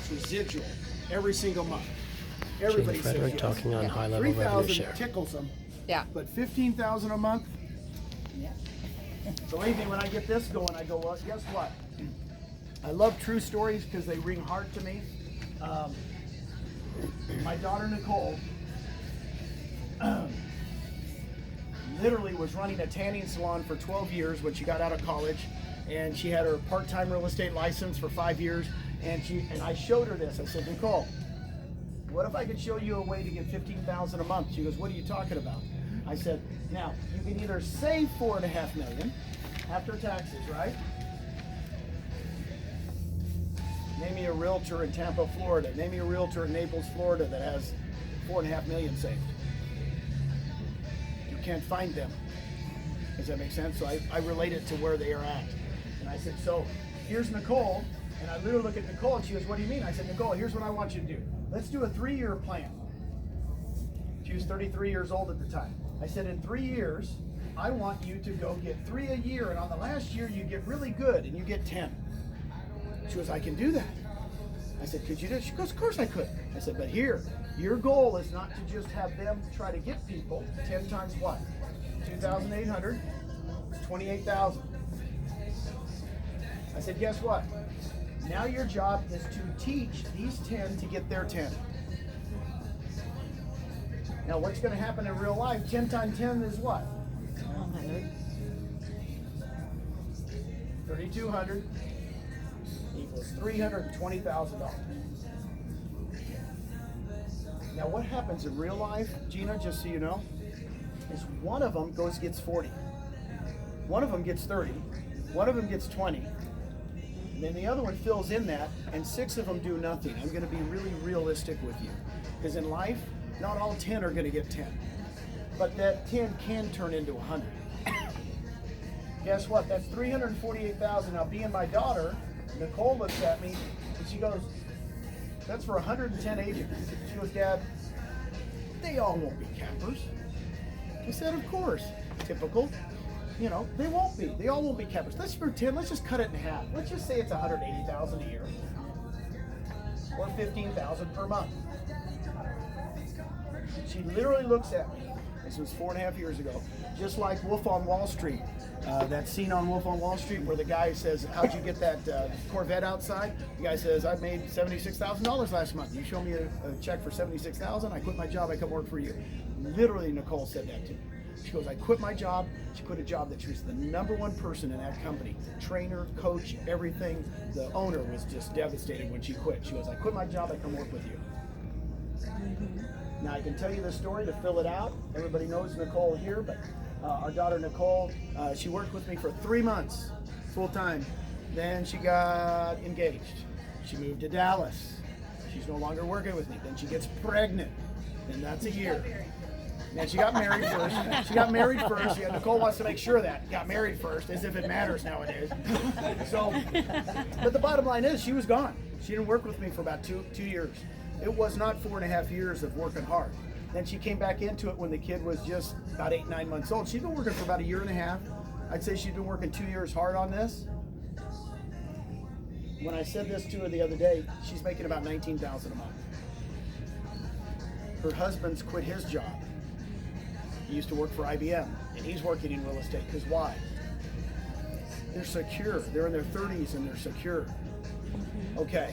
gets residual every single month. Everybody Gene Frederick says yes. talking on high-level revenue share. 3,000 tickles them. Yeah. But 15,000 a month. Yeah. So anything when I get this going, I go, well, guess what? I love true stories because they ring hard to me. My daughter Nicole literally was running a tanning salon for 12 years when she got out of college, and she had her part-time real estate license for 5 years, and I showed her this. I said, Nicole, what if I could show you a way to get 15,000 a month? She goes, what are you talking about? I said, now you can either save $4.5 million after taxes, right? Name me a realtor in Tampa, Florida. Name me a realtor in Naples, Florida that has $4.5 million saved. You can't find them. Does that make sense? So I relate it to where they are at. And I said, so here's Nicole. And I literally look at Nicole and she goes, what do you mean? I said, Nicole, here's what I want you to do. Let's do a 3-year plan. She was 33 years old at the time. I said, in 3 years, I want you to go get 3 a year. And on the last year, you get really good and you get 10. She goes, I can do that. I said, could you do it? She goes, of course I could. I said, but here, your goal is not to just have them try to get people 10 times what? 2,800, 28,000. I said, guess what? Now your job is to teach these 10 to get their 10. Now what's going to happen in real life? 10 times 10 is what? 100. 3,200 equals $320,000. Now what happens in real life, Gina, just so you know, is one of them gets 40. One of them gets 30. One of them gets 20. And then the other one fills in that, and 6 of them do nothing. I'm going to be really realistic with you. Because in life, not all 10 are going to get 10. But that 10 can turn into 100. Guess what? That's $348,000. Now, being my daughter, Nicole looks at me, and she goes, that's for 110 agents. She goes, Dad, they all won't be campers. I said, of course. Typical. You know, they won't be. They all won't be campers. Let's pretend, let's just cut it in half. Let's just say it's 180,000 a year. Or 15,000 per month. She literally looks at me. This was 4.5 years ago. Just like Wolf on Wall Street. That scene on Wolf on Wall Street where the guy says, how'd you get that Corvette outside? The guy says, I made $76,000 last month. You show me a check for $76,000, I quit my job, I come work for you. Literally, Nicole said that to me. She goes, I quit my job. She quit a job that she was the #1 person in that company. Trainer, coach, everything. The owner was just devastated when she quit. She goes, I quit my job, I come work with you. Now I can tell you the story to fill it out. Everybody knows Nicole here, but our daughter Nicole, she worked with me for 3 months, full time. Then she got engaged. She moved to Dallas. She's no longer working with me. Then she gets pregnant. Then that's a year. Then she got married first. She got married first. Yeah, Nicole wants to make sure that got married first, as if it matters nowadays. So, but the bottom line is, she was gone. She didn't work with me for about two years. It was not 4.5 years of working hard. Then she came back into it when the kid was just about 8, 9 months old. She'd been working for about 1.5 years. I'd say she'd been working 2 years hard on this. When I said this to her the other day, she's making about $19,000 a month. Her husband's quit his job. He used to work for IBM, and he's working in real estate. Because why? They're secure. They're in their 30s and they're secure. Okay,